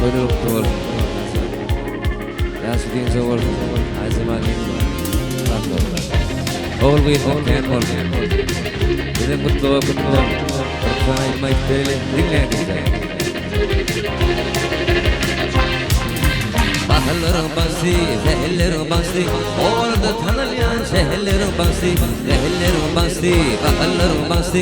toylukta bolsun. Ýaşy diňe bolsun. Aýzymaly. Oğul gıyırsak kän bolsun. Bize mutlu kutlu. Kırkaymayıp böyle dinledik. Baharların bası, zehirlerin bası, orada tanılayan şehirlerin bası, zehirlerin bası, baharların bası,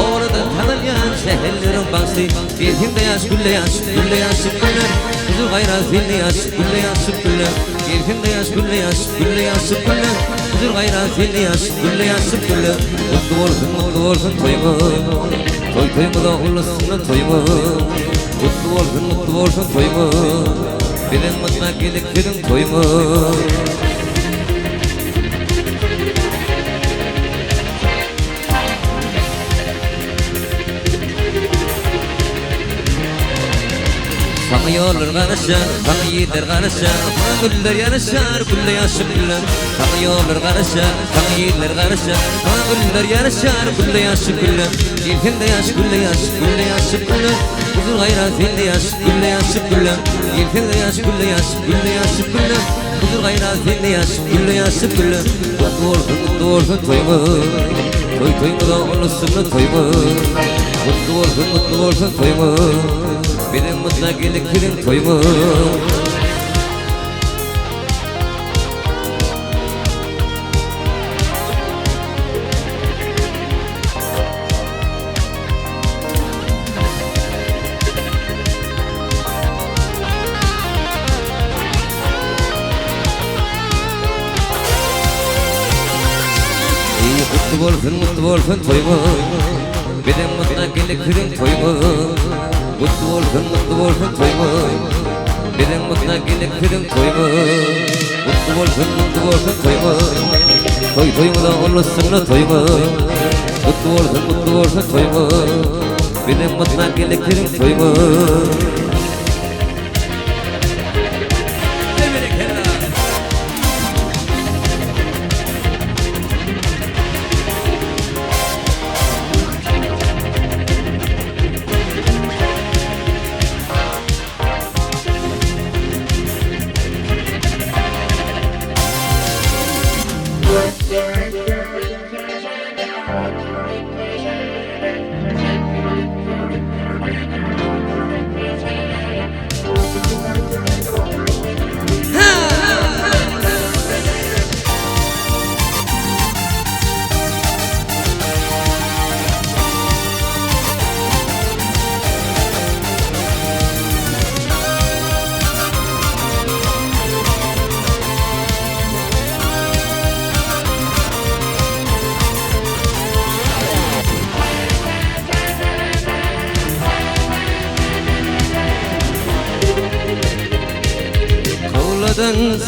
orada tanılayan şehirlerin bası. Bir himde yaş, gülle yaş, gülle yaş, gülle, kuzu gayrat zilli yaş, gülle yaş, gülle. Bir himde yaş, gülle yaş, gülle yaş, gülle, kuzu gayrat zilli yaş, gülle yaş, gülle. Mutlu olsun toymu, toy toymu da ulusuna toymu. Mutlu olsun toymu. Bilen mutla geliklerin toymu. Sana yollar karışar, sana yiğitler karışar, sana güller yarışar, gülle yaşıp güller. Sana yollar karışar, sana yiğitler karışar, sana güller yarışar, gülle yaşıp güller. İlkinde yaş, gülle yaş, gülle yaşıp güller. Huzur gayrat zilli yaş, gülle yaşıp güller. İlkinde yaş, gülle yaş, gülle yaşıp güller. Huzur gayrat zilli yaş, gülle yaşıp güller. Mutlu olsun toymu, toy toymu da ulusunu toymu. Mutlu olsun toymu. Benim mutla geliklerin toymu. Mutlu olsun toymu. Benim mutla geliklerin toymu. Mutlu olsun toymu. Benim mutla geliklerin toymu. Mutlu olsun toymu. Toy toymu da ulusuna toymu. Mutlu olsun toymu. Benim mutla geliklerin toymu.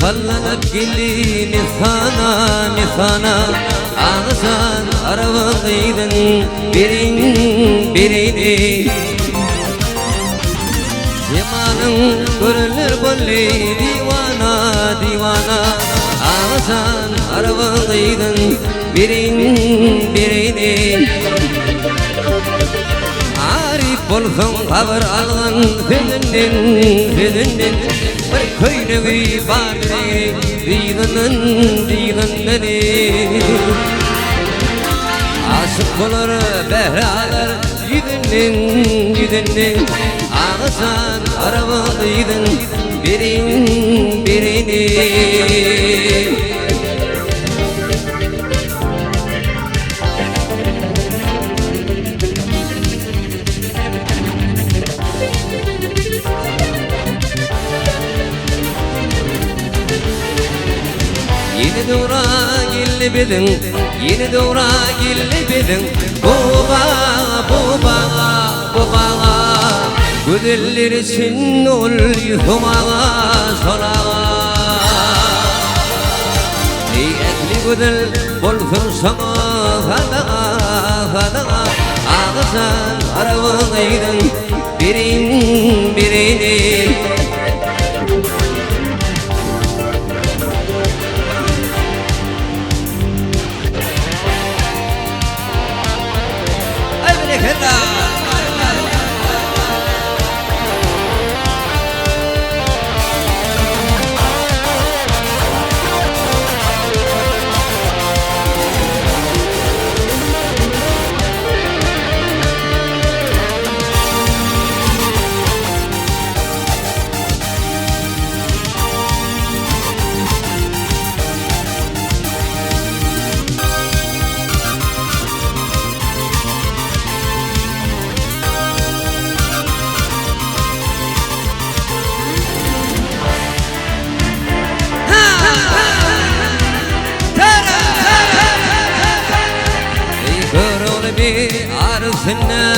Sallanıp geldi nifana Ağızan arabalıydın birini Cemalın görülür böyle divana Ağızan arabalıydın birini Arif olsun haber alın filinden Bir köyde bir bari diğinleri Aşık olur behralar yüdünden Ağızan arabalıydın birini Yeni doğra gelibedin Bu bağa Güzeller için ol yumağa sonağa Ey ekli güzel bolsun sana hadağa Ağızan arabalıydın birini طلبي عرفنا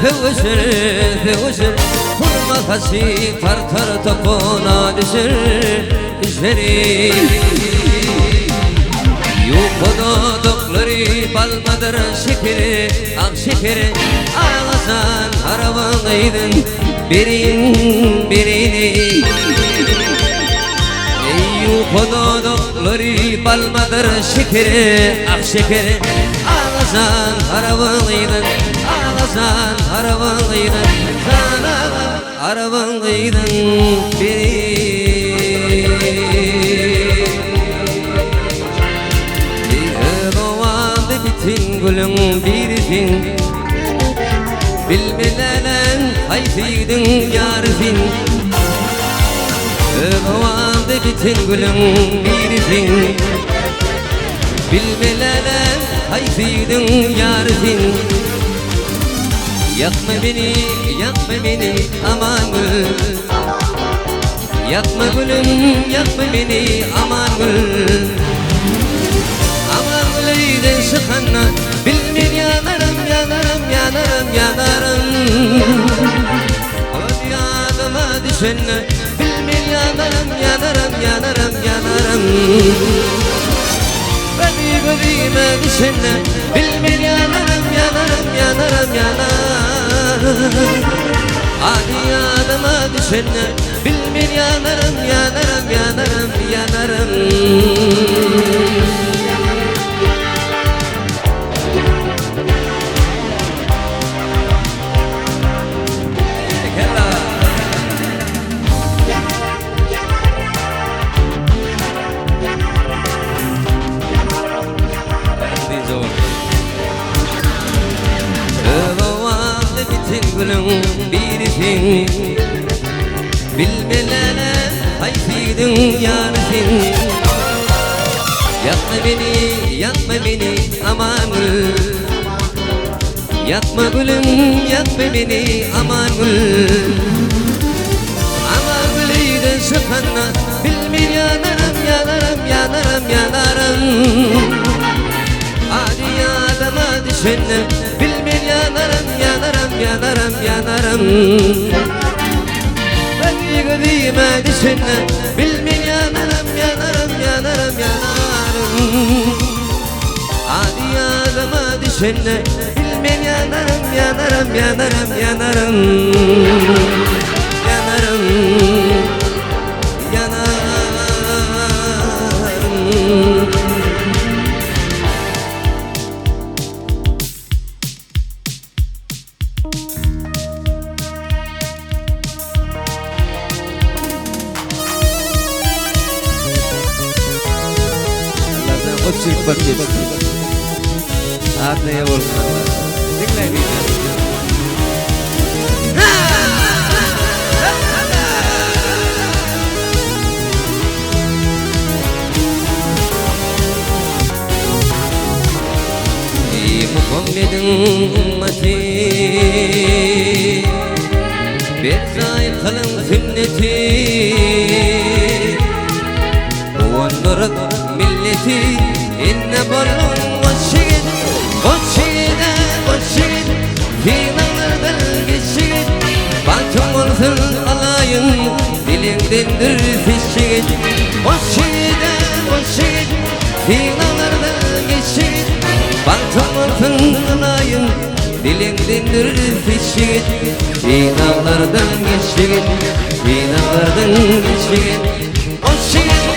فوشر Kurma kasi tartar tapona düşer Jeri Yukododukları balmadır şekeri Ak şekeri ağlasan arabanıydın birini Yukododukları balmadır şekeri Ak şekeri ağlasan arabanıydın Ağlasan arabanıydın Sana arabanıydın Bütün gülün birisin Bilmelen hayfiydin yarifin Öğvandı bütün gülün birisin Bilmelen hayfiydin yarifin Yakma beni aman gül Yakma gülüm yakma beni aman gül Aman güleyden sıkanla Bilmir yanarım O dünyama düşenle Bilmir yanarım Gözüme düşenle Bilmir yanarım Hadi yanıma düşenle Bilmir yanarım Gülün birisin Bilmelene hayfiydin yarifin Yakma beni aman gül Yakma gülüm yakma beni aman gül Aman güleyden sıkanla Bilmir yanarım Hadi yadıma düşenle Bilmir yanarım Hadi gözüme düşenle Bilmir yanarım Hadi yadıma düşenle Bilmir yanarım Uçuk bakış Adnaya volkanlar Dinleyin Muhammed'in ümmeti Bir zahir kılın sünneti Onların milleti İnne barun vaşşid Finalardan geçşid Batım olsun alayın Dilindendir fişşid Vaşşid Finalardan geçşid Batım olsun alayın Dilindendir fişşid Finalardan geçşid Vaşşid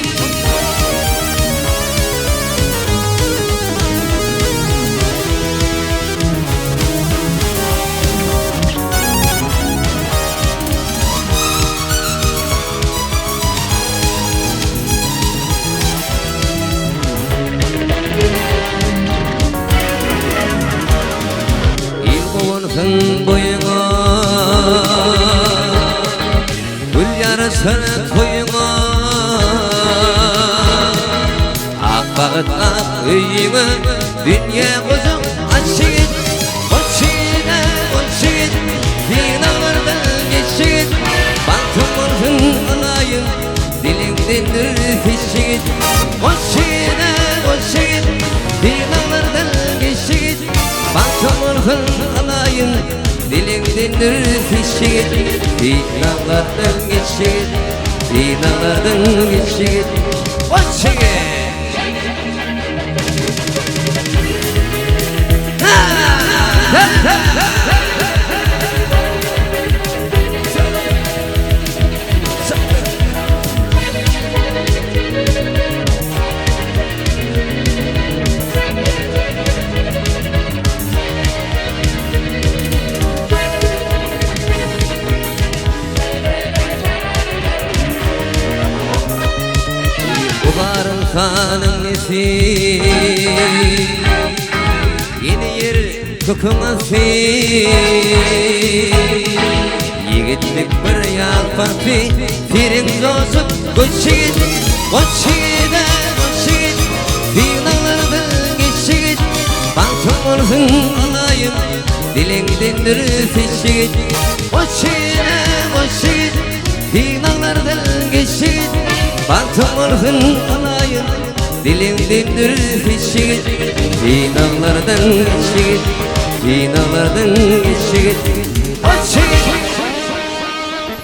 Boyuna Gül yarasın koyuna Ak bağıt ak öyüme Dünya kuzum açık Açık Finalardan geçik Baktım olsun alayım Dilindendir fişik Açık Finalardan geçik Baktım olsun alayım Dilimden ürfişik Dağlardan geçik Dağlardan geçik Hoşçak Ularım kanın nesi Yeni yer kokuması Yigitlik bir yalparpi Firin zozup koçigit Koçigit koçigit Filanlardan geçigit Bantım olsun alayım Dilingden ürfişigit Koçigit koçigit Filanlardan geçigit Bantım olsun alayım Dilimden ürfişik Dağlardan geçik Dağlardan geçik Hoşçak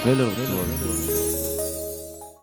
Böyle oldu